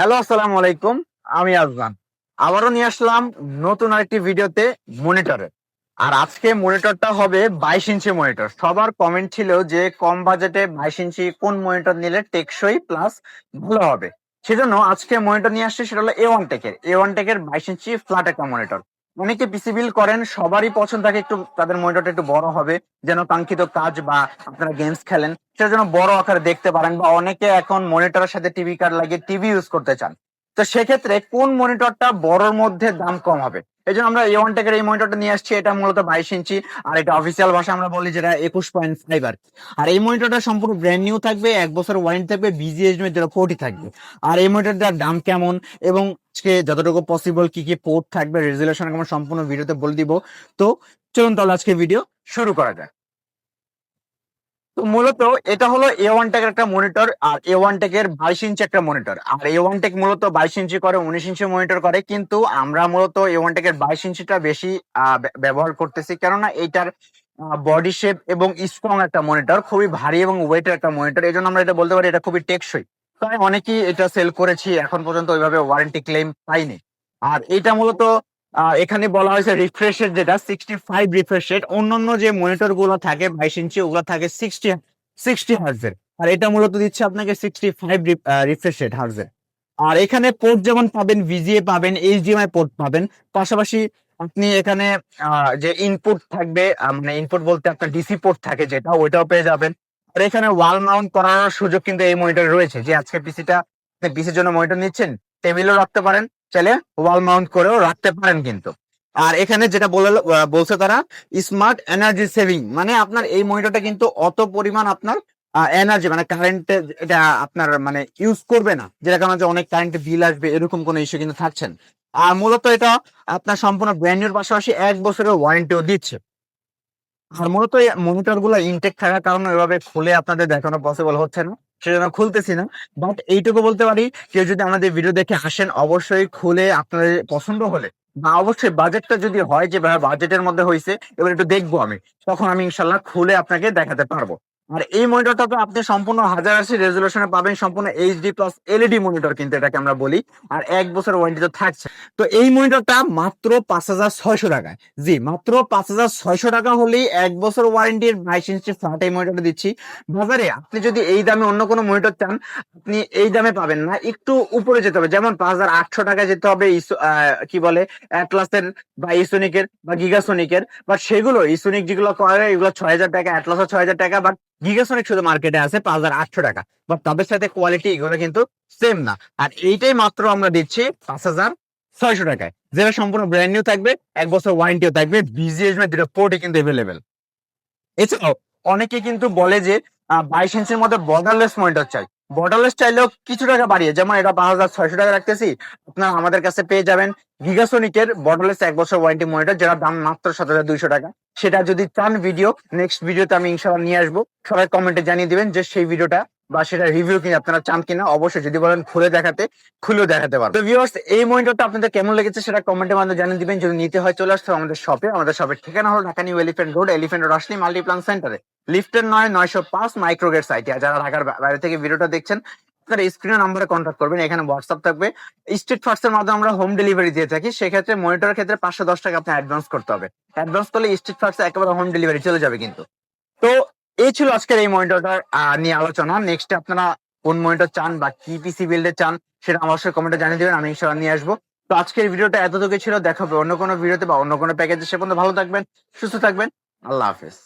Hello, আসসালামু আলাইকুম। আমি আজমান। আবারও নিয়ে আসলাম নতুন আরেকটি ভিডিওতে মনিটরে। আর আজকে মনিটরটা হবে 22 ইঞ্চি মনিটর। সবার কমেন্ট ছিল যে কম বাজেটে 22 ইঞ্চি কোন মনিটর নিলে টেকসই প্লাস ভালো হবে। সেজন্য আজকে মনিটর নিয়ে আসছে, সেটা হলো এ ওয়ান টেকের 22 ইঞ্চি ফ্ল্যাট একটা মনিটর। অনেকে পিসি বিল্ড করেন, সবারই পছন্দ থাকে একটু তাদের মনিটরটা একটু বড় হবে, যেন কাঙ্ক্ষিত কাজ বা আপনারা গেমস খেলেন সেটার জন্য বড় আকারে দেখতে পারেন, বা অনেকে এখন মনিটরের সাথে টিভি কার্ড লাগিয়ে টিভি ইউজ করতে চান। তো সেক্ষেত্রে কোন মনিটরটা বড়র মধ্যে দাম কম হবে, এই জন্য আমরা এ ওয়ান টেকের এই মনিটরটা নিয়ে আসছি। এটা মূলত 22 ইঞ্চি, আর এটা অফিসিয়াল ভাষা আমরা বলি যেটা 21.5 আর কি। আর এই মনিটরটা সম্পূর্ণ ব্র্যান্ড নিউ থাকবে, 1 বছর ওয়ারেন্টি থাকবে, বিজিএসএম এর 40 থাকবে। আর এই মনিটরটার দাম কেমন এবং আজকে যতটুকু পসিবল কি কি পোর্ট থাকবে, রেজুলেশন কেমন, সম্পূর্ণ ভিডিওতে বলে দিব। তো চলুন তাহলে আজকে ভিডিও শুরু করা যায়। তো মূলত এটা হলো এ ওয়ান টেকের একটা মনিটর, আর এ ওয়ান টেকের 22 ইঞ্চি একটা মনিটর। আর এ ওয়ান টেক মূলত 22 ইঞ্চি করে, 19 ইঞ্চি মনিটর করে, কিন্তু আমরা মূলত এ ওয়ান টেকের 22 ইঞ্চিটা বেশি ব্যবহার করতেছি, কেননা এইটার বডি শেপ এবং স্ট্রং একটা মনিটর, খুবই ভারী এবং ওয়েটের একটা মনিটর। এই জন্য আমরা এটা বলতে পারি এটা খুবই টেকসই। তাই অনেকেই এটা সেল করেছি, এখন পর্যন্ত ওইভাবে ওয়ারেন্টি ক্লেম পাইনি। আর এটা মূলত এখানে বলা হয়েছে রিফ্রেশ রেট, যেটা 65 রিফ্রেশ রেট। অন্যান্য যে মনিটর গুলো থাকে 22 ইঞ্চি, ওগুলো থাকে 60 হার্জের। আর এটা মূলত দিচ্ছে আপনাকে 65 রিফ্রেশ রেট হার্জের। আর এখানে পোর্ট যেমন পাবেন, ভিজিএ পাবেন, এইচডিএমআই পোর্ট পাবেন। পাশাপাশি আপনি এখানে যে ইনপুট থাকবে, মানে ইনপুট বলতে আপনার ডিসি পোর্ট থাকে যেটা, ওইটাও পেয়ে যাবেন। আর এখানে ওয়াল মাউন্ট করার সুযোগ কিন্তু এই মনিটরে রয়েছে, যে আজকে পিসিটা আপনি পিসির জন্য মনিটর নিচ্ছেন, টেবিলেও রাখতে পারেন, চাইলে ওয়াল মাউন্ট করেও রাখতে পারেন কিন্তু। আর এখানে যেটা বলছে তারা, স্মার্ট এনার্জি সেভিং, মানে আপনার এই মনিটরটা কিন্তু অত পরিমাণ আপনার এনার্জি মানে কারেন্টে এটা আপনার মানে ইউজ করবে না, যেটা কারণে যে অনেক কারেন্ট বিল আসবে এরকম কোনো ইস্যু কিন্তু থাকছেন। আর মূলত এটা আপনার সম্পূর্ণ ব্র্যান্ড নিউর পাশাপাশি 1 বছরের ওয়ারেন্টিও দিচ্ছে। আর মূলত এই মনিটর গুলো ইনটেক থাকার কারণে এভাবে খুলে আপনাদের দেখানো পসিবল হচ্ছে না, সেজন্য খুলতেছি না। বাট এইটুকু বলতে পারি, কেউ যদি আমাদের ভিডিও দেখে আসেন, অবশ্যই খুলে আপনাদের পছন্দ হলে, বা অবশ্যই বাজেটটা যদি হয় যে বাজেটের মধ্যে হয়েছে, এবার একটু দেখবো আমি, তখন আমি ইনশাল্লাহ খুলে আপনাকে দেখাতে পারবো। আর এই মনিটরটা তো আপনি সম্পূর্ণ 1080 রেজুলেশনে পাবেন, সম্পূর্ণ এইচডি প্লাস এলইডি মনিটর কিন্তু এটাকে আমরা বলি। আর 1 বছর ওয়ারেন্টি তো থাকছে। তো এই মনিটরটা মাত্র 5,600 টাকায়, জি মাত্র 5,600 টাকা হলেই 1 বছর ওয়ারেন্টির 22 ইঞ্চি ফ্ল্যাট এই মনিটরটা দিচ্ছি। বাজারে আপনি যদি এই দামে অন্য কোনো মনিটর চান, আপনি এই দামে পাবেন না, একটু উপরে যেতে হবে, যেমন 5,800 টাকায় যেতে হবে কি বলে অ্যাটলাসের বা ইসোনিকের বা গিগাসোনিকের। বাট সেগুলো ইসোনিক যেগুলো করে এগুলো 6,000 টাকা, অ্যাটলাসও 6,000 টাকা, বাট গিগাসোনিক শুধু মার্কেটে আছে 5,800 টাকা। বাট তাদের সাথে কোয়ালিটি এগুলো কিন্তু সেম না। আর এইটাই মাত্র আমরা দিচ্ছি 5,600 টাকায়, যেটা সম্পূর্ণ ব্র্যান্ড নিউ থাকবে, 1 বছর ওয়ারেন্টিও থাকবে, বিজিএস দুটো পোর্টই কিন্তু এভেলেবেল। এছাড়াও অনেকে কিন্তু বলে যে 22 ইঞ্চির মধ্যে বর্ডারলেস মনিটর চাই। বর্ডারলেস চাইলেও কিছু টাকা বাড়িয়ে, যেমন এটা 5,600 টাকা রাখতেছি, আপনার আমাদের কাছে পেয়ে যাবেন গিগাসোনিকের বর্ডারলেস 1 বছর ওয়ারেন্টি মনিটর, যেটা দাম মাত্র 7,200 টাকা। সেটা যদি চান ভিডিও, নেক্সট ভিডিওতে আমি ইনশাল্লাহ নিয়ে আসবো। সবাই কমেন্টে জানিয়ে দিবেন যে সেই ভিডিওটা বা সেটা রিভিউ কি আপনারা চান কিনা। অবশ্যই যদি বলেন খুলে দেখাতে, খুলেও দেখাতে পারবো। তো ভিউয়ার্স, এই মনিটরটা আপনাদের কেমন লেগেছে সেটা কমেন্টের মাধ্যমে জানিয়ে দিবেন। যদি নিতে হয় চলে আসতে হবে আমাদের শপে। আমাদের শপের ঠিকানা হলো ঢাকা নিউ এলিফ্যান্ট রোড আসলে মাল্টিপ্লান সেন্টারে, লিফটের 9/905 মাইক্রোগেট সাইটে। আর যারা ঢাকার বাইরে থেকে ভিডিওটা দেখছেন, আপনারা স্ক্রিনে নাম্বারে কন্ট্যাক্ট করবেন, এখানে হোয়াটসঅ্যাপ থাকবে। স্ট্রিট ফার্স্ট এর মাধ্যমে আমরা হোম ডেলিভারি দিয়ে থাকি। সেক্ষেত্রে মনিটরের ক্ষেত্রে 510 টাকা আপনি অ্যাডভান্স করতে হবে। অ্যাডভান্স করলে স্ট্রিট ফার্স্ট একেবারে হোম ডেলিভারি চলে যাবে কিন্তু। তো এই ছিল আজকের এই মনিটরটার নিয়ে আলোচনা। নেক্সট আপনারা কোন মনিটর চান বা কি পিসি বিল্ডে চান, সেটা অবশ্যই কমেন্টে জানিয়ে দেবেন, আমি ইনশাআল্লাহ নিয়ে আসবো। তো আজকের ভিডিওটা এতটুকু ছিল, দেখা হবে অন্য কোনো ভিডিওতে বা অন্য কোনো প্যাকেজে। সে পর্যন্ত ভালো থাকবেন, সুস্থ থাকবেন, আল্লাহ হাফেজ।